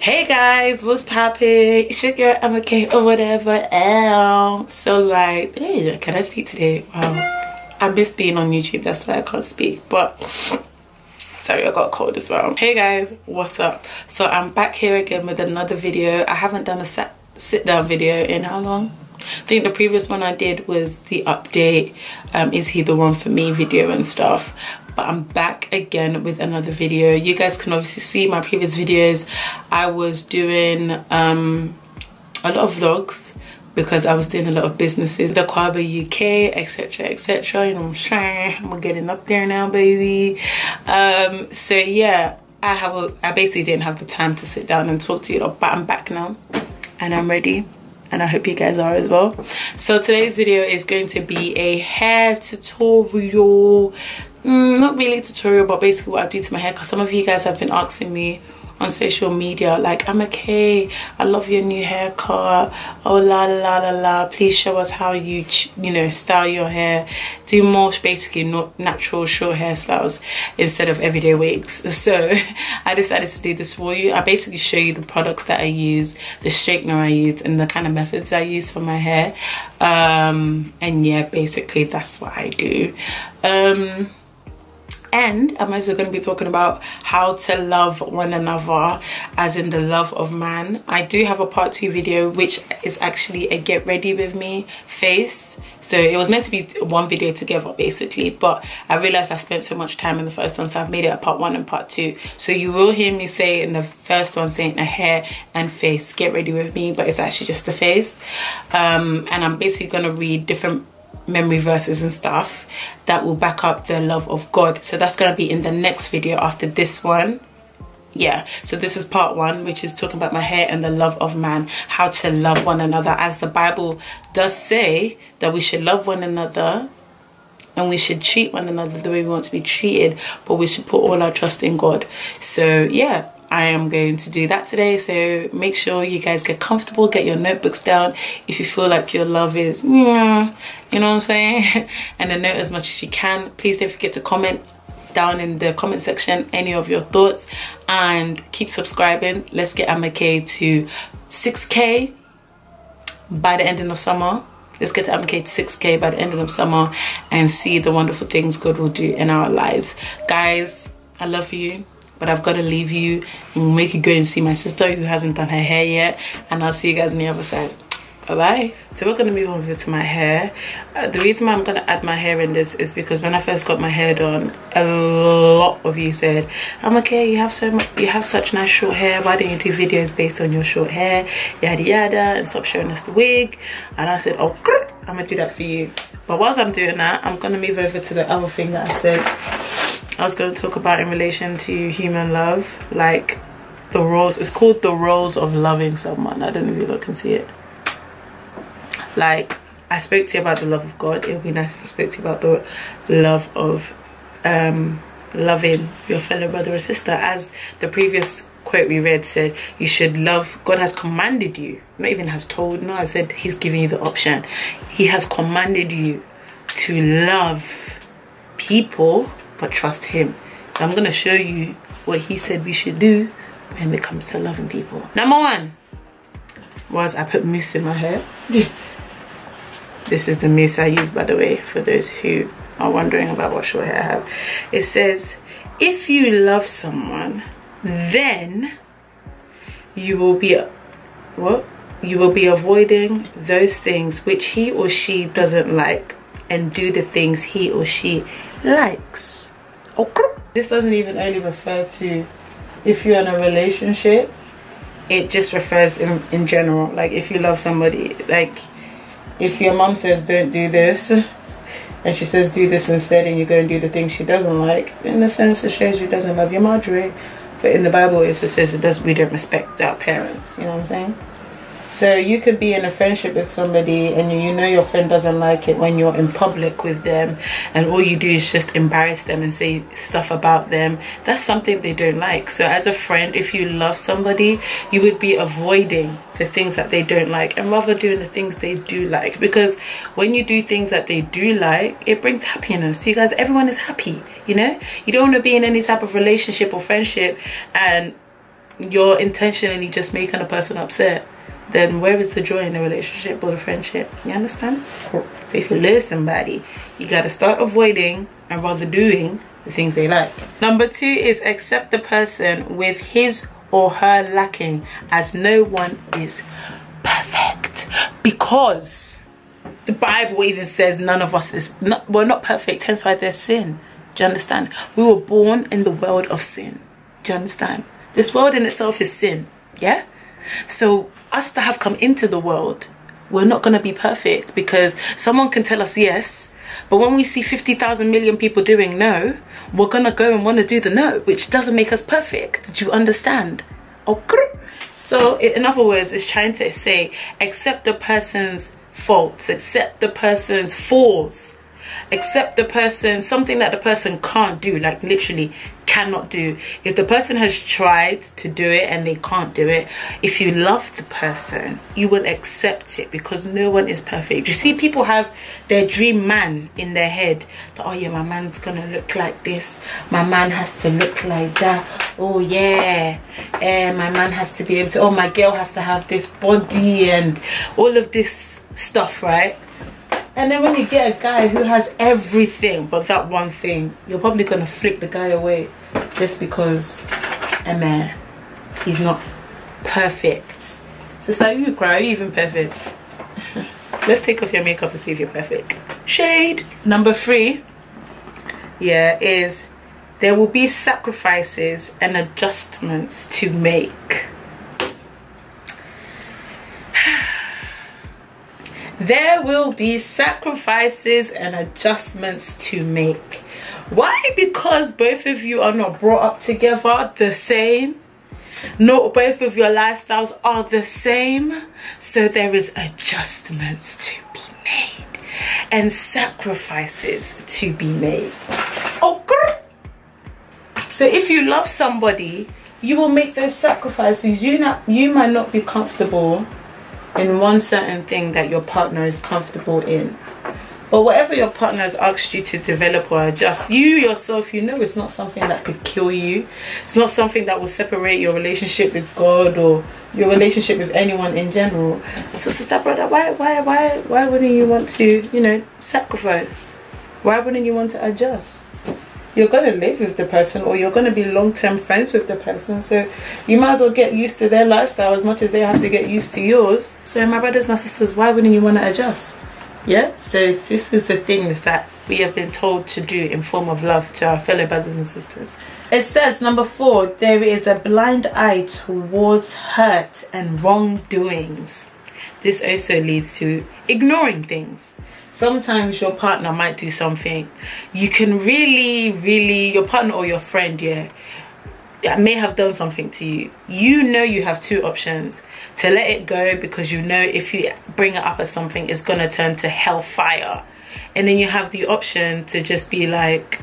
Hey guys, what's poppin'? It's your girl Emma or whatever. So like, hey, can I speak today? Wow, I miss being on YouTube, that's why I can't speak. But sorry, I got a cold as well. Hey guys, what's up? So I'm back here again with another video. I haven't done a sit down video in how long? I think the previous one I did was the update, is he the one for me video and stuff. But I'm back again with another video. You guys can obviously see my previous videos. I was doing a lot of vlogs because I was doing a lot of businesses, the Kwaba UK, etc, etc. You know what I'm saying? I'm getting up there now, baby. So yeah, I basically didn't have the time to sit down and talk to you, but I'm back now and I'm ready. And I hope you guys are as well. So today's video is going to be a hair tutorial. Not really tutorial, but basically what I do to my hair, because some of you guys have been asking me on social media, like, I'm okay, I love your new haircut, oh la la la la, please show us how you style your hair, do more basically not natural short hairstyles instead of everyday wigs. So I decided to do this for you. I basically show you the products that I use, the straightener I use, and the kind of methods I use for my hair. And yeah, basically that's what I do. And I'm also going to be talking about how to love one another, as in the love of man. I do have a part 2 video, which is actually a get ready with me face. So it was meant to be one video together basically, but I realized I spent so much time in the first one, so I've made it a part 1 and part 2. So you will hear me say in the first one saying a hair and face get ready with me, but it's actually just the face. And I'm basically going to read different memory verses and stuff that will back up the love of God. So that's going to be in the next video after this one. Yeah, so this is part 1, which is talking about my hair and the love of man, how to love one another, as the Bible does say that we should love one another and we should treat one another the way we want to be treated, but we should put all our trust in God. So yeah, I am going to do that today. So make sure you guys get comfortable, get your notebooks down if you feel like your love is, you know what I'm saying, and then note as much as you can. Please don't forget to comment down in the comment section any of your thoughts, and keep subscribing. Let's get Amma K to 6K by the ending of summer. Let's get to Amma K to 6K by the ending of summer and see the wonderful things God will do in our lives. Guys, I love you, but I've got to leave you and make you go and see my sister who hasn't done her hair yet, and I'll see you guys on the other side. Bye-bye. So we're going to move over to my hair. The reason why I'm going to add my hair in this is because when I first got my hair done, a lot of you said, I'm okay, you have such nice short hair, why don't you do videos based on your short hair, yada yada, and stop showing us the wig. And I said, oh, I'm going to do that for you. But whilst I'm doing that, I'm going to move over to the other thing that I said I was going to talk about in relation to human love, like the roles. It's called the roles of loving someone. I don't know if you lot can see it. Like, I spoke to you about the love of God. It would be nice if I spoke to you about the love of loving your fellow brother or sister. As the previous quote we read said, you should love. God has commanded you, not even has told. No, I said he's giving you the option. He has commanded you to love people, but trust him. So I'm gonna show you what he said we should do when it comes to loving people. Number 1 was I put mousse in my hair. This is the mousse I use, by the way, for those who are wondering about what short hair I have. It says, if you love someone, then you will be you will be avoiding those things which he or she doesn't like, and do the things he or she likes. Okay. This doesn't even only refer to if you're in a relationship. It just refers in general. Like, if you love somebody, like if your mom says don't do this and she says do this instead, and you're going to do the thing she doesn't like, in a sense it shows you doesn't love your Marjorie. But in the Bible it also says we don't respect our parents. You know what I'm saying? So you could be in a friendship with somebody and you know your friend doesn't like it when you're in public with them, and all you do is just embarrass them and say stuff about them. That's something they don't like. So as a friend, if you love somebody, you would be avoiding the things that they don't like and rather doing the things they do like, because when you do things that they do like, it brings happiness. You guys, everyone is happy, you know? You don't want to be in any type of relationship or friendship and you're intentionally just making a person upset, then where is the joy in the relationship or the friendship? You understand? So if you love somebody, you gotta start avoiding and rather doing the things they like. Number 2 is accept the person with his or her lacking, as no one is perfect. Because the Bible even says none of us is we're not perfect, hence why there's sin. Do you understand? We were born in the world of sin. Do you understand? This world in itself is sin. Yeah? So us that have come into the world, we're not going to be perfect, because someone can tell us yes, but when we see 50,000 million people doing no, we're going to go and want to do the no, which doesn't make us perfect. Do you understand? Okay. So in other words, it's trying to say, accept the person's faults, accept the person's flaws, accept the person, something that the person can't do, like literally cannot do. If the person has tried to do it and they can't do it, if you love the person, you will accept it, because no one is perfect. You see, people have their dream man in their head that, oh yeah, my man's gonna look like this, my man has to look like that, oh yeah, my man has to be able to, oh my girl has to have this body and all of this stuff, right? And then when you get a guy who has everything but that one thing, you're probably going to flick the guy away just because, man, he's not perfect. So it's like, you cry, are you even perfect? Let's take off your makeup and see if you're perfect. Shade. Number 3, yeah, is there will be sacrifices and adjustments to make. There will be sacrifices and adjustments to make. Why? Because both of you are not brought up together the same. Not both of your lifestyles are the same. So there is adjustments to be made and sacrifices to be made. Okay. So if you love somebody, you will make those sacrifices. You might not be comfortable in one certain thing that your partner is comfortable in, but whatever your partner has asked you to develop or adjust, you yourself, you know, it's not something that could kill you. It's not something that will separate your relationship with God or your relationship with anyone in general. So sister, brother, why wouldn't you want to, you know, sacrifice? Why wouldn't you want to adjust? You're going to live with the person, or you're going to be long-term friends with the person, so you might as well get used to their lifestyle as much as they have to get used to yours. So my brothers, my sisters, why wouldn't you want to adjust? Yeah, so this is the things that we have been told to do in form of love to our fellow brothers and sisters. It says, number 4, there is a blind eye towards hurt and wrongdoings. This also leads to ignoring things. Sometimes your partner might do something. You can really, your partner or your friend, yeah, may have done something to you. You know you have 2 options. To let it go, because you know if you bring it up as something, it's going to turn to hellfire. And then you have the option to just be like,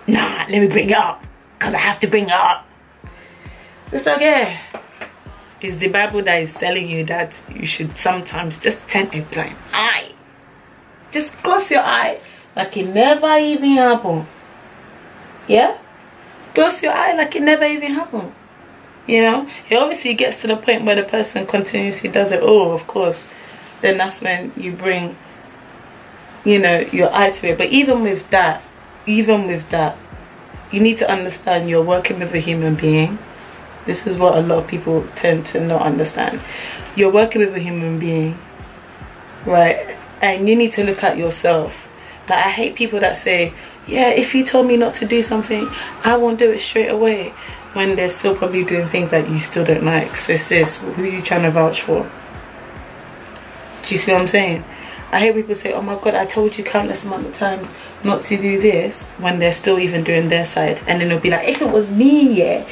nah, let me bring it up, because I have to bring it up. So it's like, yeah, it's the Bible that is telling you that you should sometimes just turn a blind eye. Just close your eye like it never even happened. Yeah? Close your eye like it never even happened. You know? It obviously gets to the point where the person continuously does it. Oh, of course. Then that's when you bring, you know, your eye to it. But even with that, you need to understand you're working with a human being. This is what a lot of people tend to not understand. You're working with a human being, right? And you need to look at yourself. Like, I hate people that say, yeah, if you told me not to do something, I won't do it straight away, when they're still probably doing things that you still don't like. So sis, who are you trying to vouch for? Do you see what I'm saying? I hate people say, oh my God, I told you countless amount of times not to do this, when they're still even doing their side. And then they'll be like, if it was me, yeah,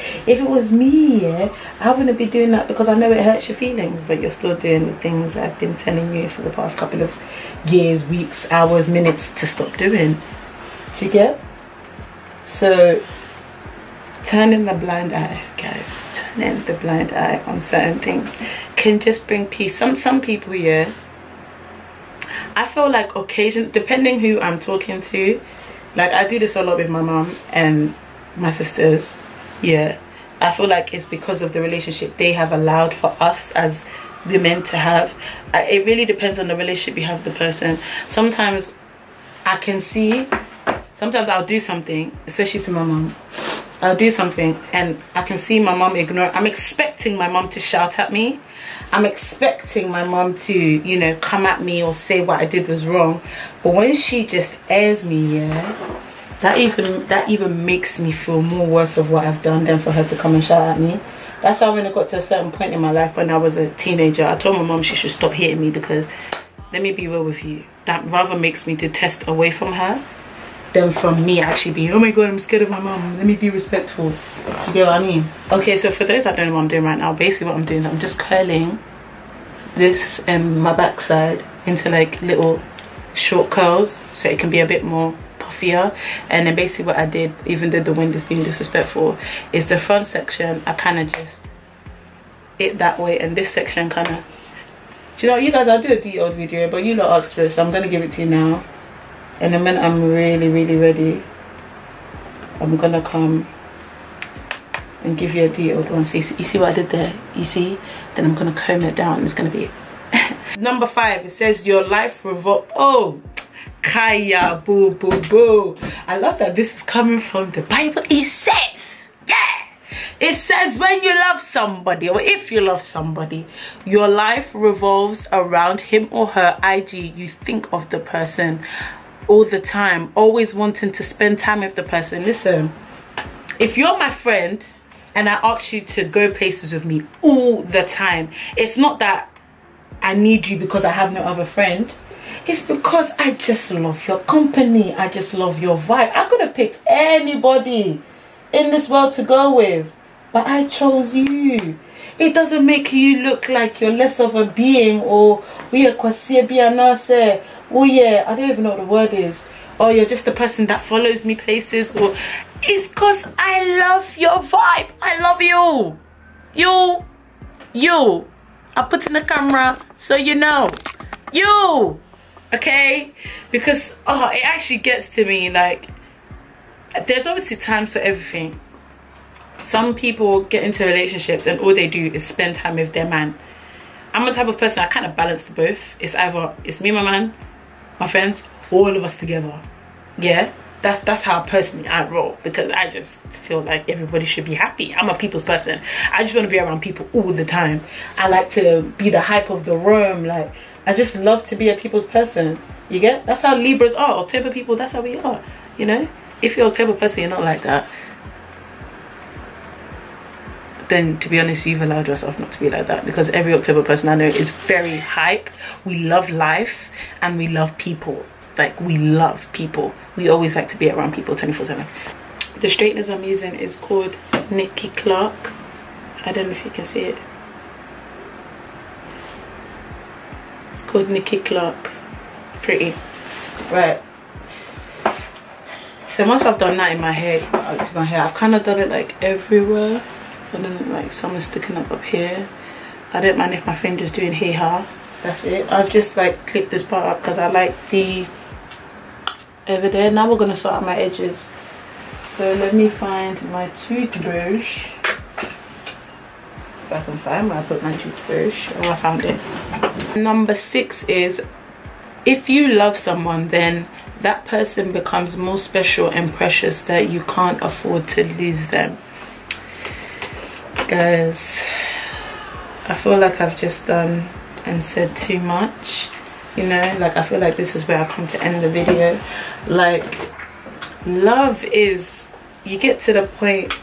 I wouldn't be doing that, because I know it hurts your feelings, but you're still doing the things I've been telling you for the past couple of years, weeks, hours, minutes to stop doing. Do you get? So turning the blind eye, guys, turning the blind eye on certain things can just bring peace. Some people, yeah, I feel like depending who I'm talking to, like I do this a lot with my mom and my sisters, yeah, I feel like it's because of the relationship they have allowed for us as women to have. It really depends on the relationship you have with the person. Sometimes I can see, sometimes I'll do something, especially to my mom. I'll do something and I can see my mom ignore. I'm expecting my mom to shout at me. I'm expecting my mom to, you know, come at me or say what I did was wrong. But when she just airs me, yeah, that even makes me feel more worse of what I've done than for her to come and shout at me. That's why when I got to a certain point in my life when I was a teenager, I told my mom she should stop hitting me, because let me be real with you, that rather makes me detest away from her than from me actually being, oh my god, I'm scared of my mom, let me be respectful. You get what I mean? Okay, so for those that don't know what I'm doing right now, basically what I'm doing is I'm just curling this my backside into like little short curls so it can be a bit more puffier. And then basically what I did, even though the wind is being disrespectful, is the front section I kind of just it that way, and this section kind of, you know, you guys, I'll do a detailed video, but you lot asked for it, so I'm gonna give it to you now. And then when I'm really ready, I'm gonna come and give you a detailed one. So you see what I did there? You see? Then I'm gonna comb it down. It's gonna be Number 5, it says your life revolves. Oh, Kaya, boo, boo, boo. I love that this is coming from the Bible. It says, yeah, it says when you love somebody, or if you love somebody, your life revolves around him or her. IG, you think of the person all the time, always wanting to spend time with the person. Listen, if you're my friend and I ask you to go places with me all the time, it's not that I need you because I have no other friend. It's because I just love your company. I just love your vibe. I could have picked anybody in this world to go with, but I chose you. It doesn't make you look like you're less of a being, or oh yeah, I don't even know what the word is, or you're just a person that follows me places, or it's because I love your vibe. I love you. You. I'll put in the camera so you know. You. Okay? Because it actually gets to me, like, there's obviously times for everything. Some people get into relationships and all they do is spend time with their man. I'm the type of person, I kind of balance the both. It's either it's me, my man, my friends, all of us together. Yeah, that's how personally I roll, because I just feel like everybody should be happy. I'm a people's person. I just want to be around people all the time. I like to be the hype of the room. Like, I just love to be a people's person. You get? That's how Libras are. October people, that's how we are. You know? If you're an October person, you're not like that, then to be honest, you've allowed yourself not to be like that, because every October person I know is very hype. We love life and we love people. Like, we love people. We always like to be around people 24/7. The straighteners I'm using is called Nikki Clark. I don't know if you can see it. It's called Nikki Clark. Pretty. Right. So once I've done that in my hair, out to my hair, I've kind of done it like everywhere. And then like some is sticking up here. I don't mind if my finger's doing hee-haw. That's it. I've just like clipped this part up because I like the over there. Now we're gonna sort out my edges. So let me find my toothbrush. If I can find where I put my toothbrush. Oh, I found it. Number 6 is, if you love someone, then that person becomes more special and precious that you can't afford to lose them. Guys, I feel like I've just done and said too much, you know. Like, I feel like this is where I come to end the video. Like, love is, you get to the point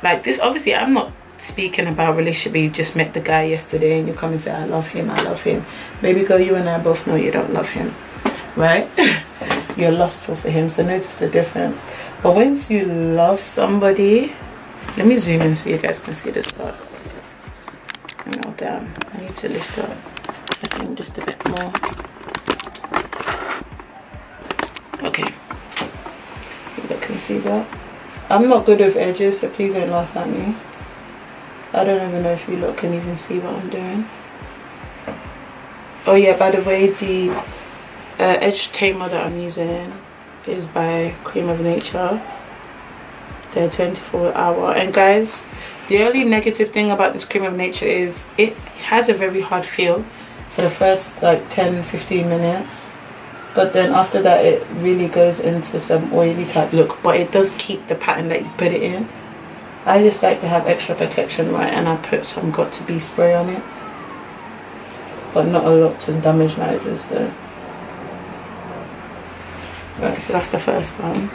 like this. Obviously I'm not speaking about relationship. You just met the guy yesterday and you come and say I love him, I love him. Baby girl, you and I both know you don't love him, right? You're lustful for him, so notice the difference. But once you love somebody, let me zoom in so you guys can see this part. No, down. I need to lift up, I think, just a bit more. Okay, you can see that. I'm not good with edges, so please don't laugh at me. I don't even know if you lot can even see what I'm doing. Oh yeah, by the way, the edge tamer that I'm using is by Cream of Nature. they're 24-hour. And guys, the only negative thing about this cream of nature is it has a very hard feel for the first like 10-15 minutes, but then after that it really goes into some oily type look, but it does keep the pattern that you put it in. I just like to have extra protection, right, and I put some got to be spray on it, but not a lot to damage my edges though. Right, so that's the first one.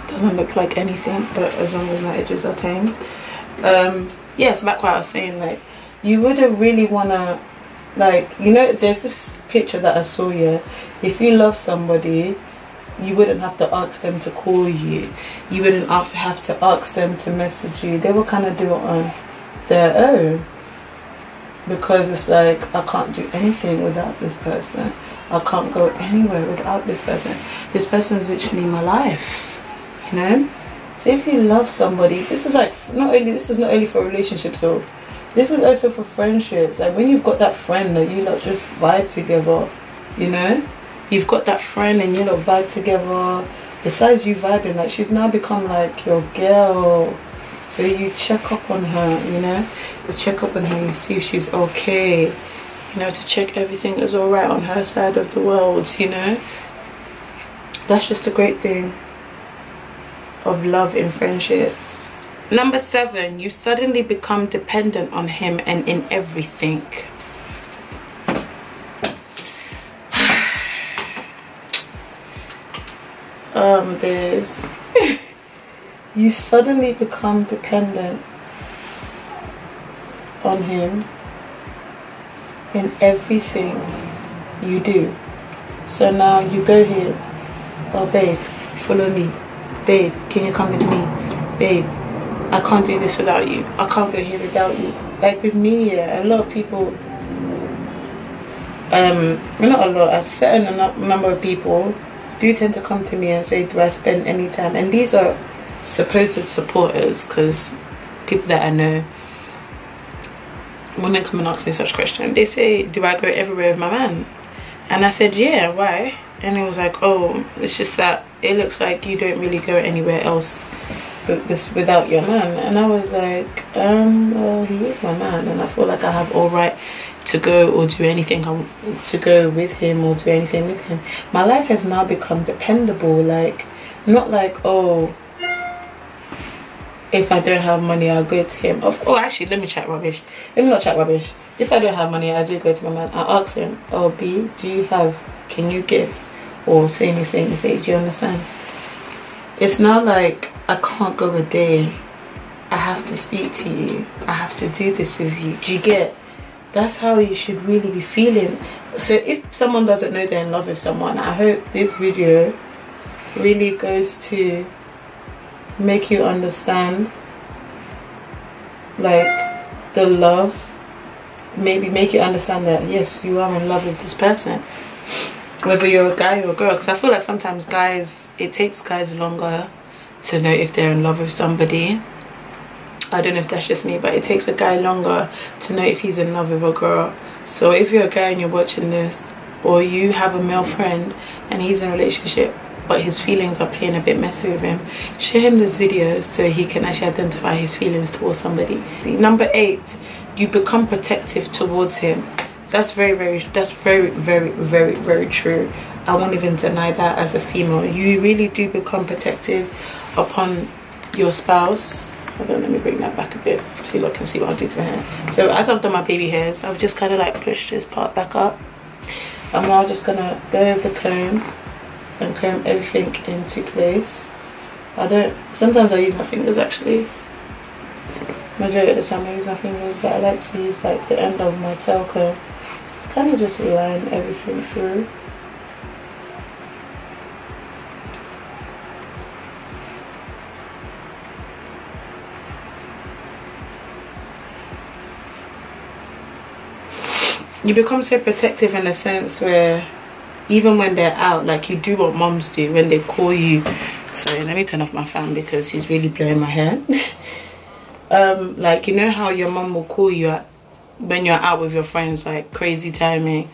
Doesn't look like anything, but as long as my edges are tamed. Yeah, so back what I was saying, like, you wouldn't really wanna, like, you know, there's this picture that I saw here. If you love somebody, you wouldn't have to ask them to call you. You wouldn't have to ask them to message you. They will kind of do it on their own, because it's like, I can't do anything without this person. I can't go anywhere without this person. This person is literally my life, you know. So if you love somebody, this is like this is not only for relationships, so this is also for friendships. Like when you've got that friend that you lot just vibe together, you know, you've got that friend and you lot vibe together. Besides you vibing, like, she's now become like your girl. So you check up on her, you know, you check up on her, you see if she's okay, you know, to check everything is all right on her side of the world, you know. That's just a great thing of love in friendships. Number 7, you suddenly become dependent on him and in everything. There's you suddenly become dependent on him in everything you do. So now you go here, oh babe, follow me, babe, can you come with me, babe, I can't do this without you, I can't go here without you. Like with me, yeah, a lot of people, not a lot, a certain number of people do tend to come to me and say, do I spend any time? And these are supposed supporters, because people that I know, when they come and ask me such question, they say, do I go everywhere with my man? And I said, yeah, why? And it was like, oh, it's just that it looks like you don't really go anywhere else but this without your man. And I was like, well, he is my man, and I feel like I have all right to go or do anything, to go with him or do anything with him. My life has now become dependable, like, not like, oh, if I don't have money, I'll go to him. Oh, actually, let me chat rubbish. Let me not chat rubbish. If I don't have money, I do go to my man. I ask him, oh, B, do you have, can you give? Or say, do you understand? It's not like I can't go a day. I have to speak to you. I have to do this with you. Do you get? That's how you should really be feeling. So if someone doesn't know they're in love with someone, I hope this video really goes to make you understand, like, the love. Maybe make you understand that yes, you are in love with this person, whether you're a guy or a girl. Because I feel like sometimes guys, it takes guys longer to know if they're in love with somebody. I don't know if that's just me, but it takes a guy longer to know if he's in love with a girl. So if you're a guy and you're watching this, or you have a male friend and he's in a relationship but his feelings are playing a bit messy with him, share him this video so he can actually identify his feelings towards somebody. Number 8, you become protective towards him. That's very true. I won't even deny that. As a female, you really do become protective upon your spouse. Hold on, let me bring that back a bit so you can see what I'll do to my hair. So as I've done my baby hairs, I've just kind of like pushed this part back up. I'm now just gonna go over the comb and comb everything into place. Sometimes I use my fingers actually. Majority of the time I use my fingers, but I like to use like the end of my tail comb to kind of just line everything through. You become so protective in a sense where even when they're out, like, you do what moms do when they call you. Sorry, let me turn off my fan because he's really blowing my hair. Like, you know how your mom will call you when you're out with your friends, like crazy timing,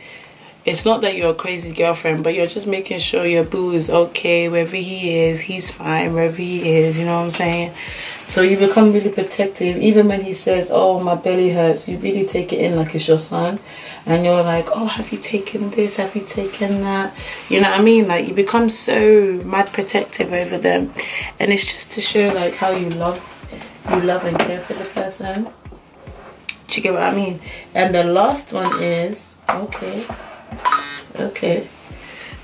it's not that you're a crazy girlfriend, but you're just making sure your boo is okay wherever he is. He's fine wherever he is, you know what I'm saying? So you become really protective. Even when he says, oh, my belly hurts, you really take it in like it's your son. And you're like, oh, have you taken this? Have you taken that? You know what I mean? Like, you become so mad protective over them. And it's just to show like how you love and care for the person. Do you get what I mean? And the last one is, okay.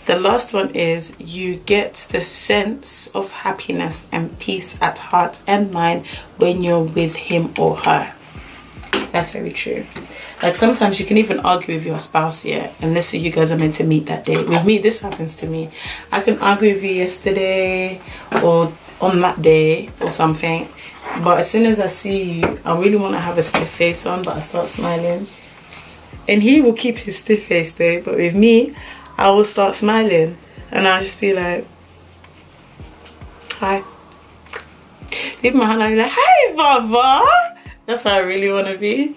The last one is, you get the sense of happiness and peace at heart and mind when you're with him or her. That's very true. Like, sometimes you can even argue with your spouse, yeah, unless you guys are meant to meet that day. With me, this happens to me. I can argue with you yesterday or on that day or something, but as soon as I see you, I really want to have a stiff face on, but I start smiling. And he will keep his stiff face there, but with me, I will start smiling and I'll just be like, hi. Leave my hand, I'll be like, hey, Baba. That's how I really want to be.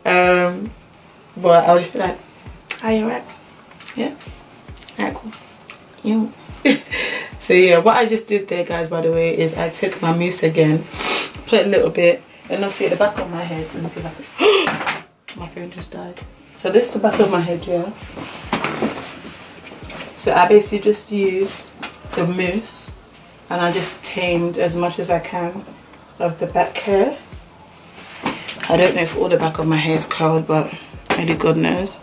But I'll just be like, hi, you alright? Yeah? Alright, cool. Yeah. So yeah, what I just did there, guys, by the way, is I took my mousse again, put a little bit, and obviously at the back of my head, let me see if I can. My phone just died. So this is the back of my head, yeah? So I basically just used the mousse and I just tamed as much as I can of the back hair. I don't know if all the back of my hair is curled, but only God knows.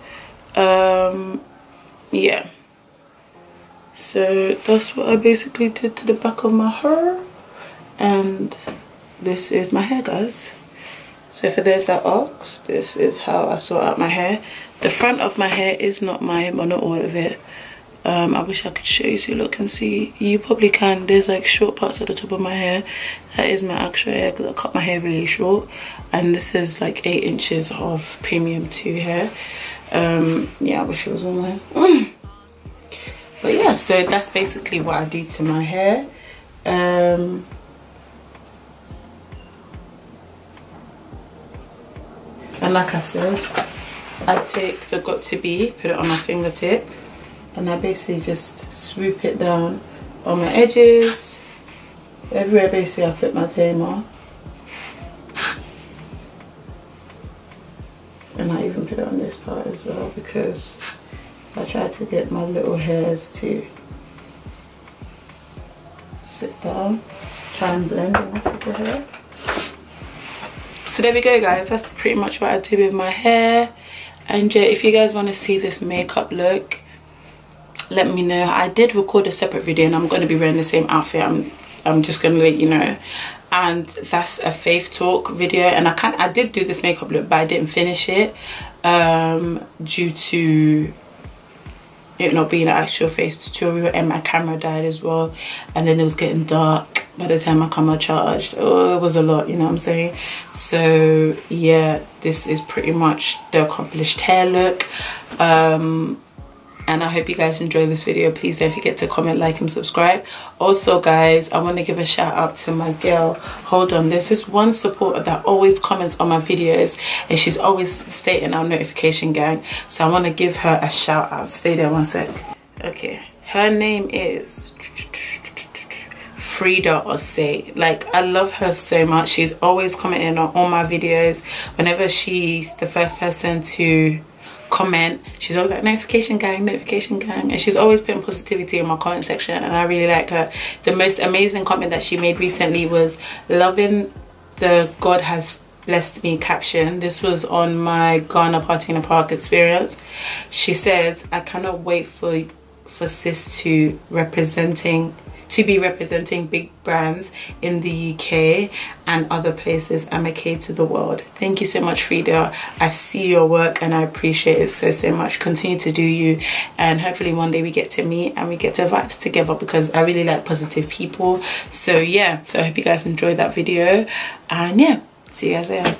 Yeah. So that's what I basically did to the back of my hair. And this is my hair, guys. So for those that ask, this is how I sort out my hair. The front of my hair is not mine, but not all of it. I wish I could show you so you look and see. You probably can. There's like short parts at the top of my hair. That is my actual hair because I cut my hair really short. And this is like 8 inches of premium 2 hair. Yeah, I wish it was all mine. But yeah, so that's basically what I did to my hair. And like I said, I take the Got To Be, put it on my fingertip, and I basically just swoop it down on my edges. Everywhere basically I put my tamer. And I even put it on this part as well because I try to get my little hairs to sit down. Try and blend enough with the hair. So there we go, guys. That's pretty much what I do with my hair. And yeah, if you guys want to see this makeup look, let me know. I did record a separate video and I'm going to be wearing the same outfit. I'm just going to let you know. And that's a FaithTalk video. And I did do this makeup look, but I didn't finish it due to it not being an actual face tutorial, and my camera died as well. And then it was getting dark by the time my camera charged. Oh, it was a lot, you know what I'm saying? So yeah, this is pretty much the accomplished hair look. And I hope you guys enjoy this video. Please don't forget to comment, like, and subscribe. Also, guys, I want to give a shout out to my girl. Hold on, there's this one supporter that always comments on my videos, and she's always stating our notification gang. So I want to give her a shout out. Stay there one sec. Okay, her name is Frida or Say. Like, I love her so much. She's always commenting on all my videos. Whenever she's the first person to comment, she's always like, notification gang, and she's always putting positivity in my comment section, and I really like her. The most amazing comment that she made recently was loving the God has blessed me caption. This was on my Ghana party in a park experience. She said, I cannot wait for sis to be representing big brands in the UK and other places and MK to the world. Thank you so much, Frida. I see your work and I appreciate it so much. Continue to do you, and hopefully one day we get to meet and we get to vibes together, because I really like positive people. So yeah, so I hope you guys enjoyed that video, and yeah, see you guys later.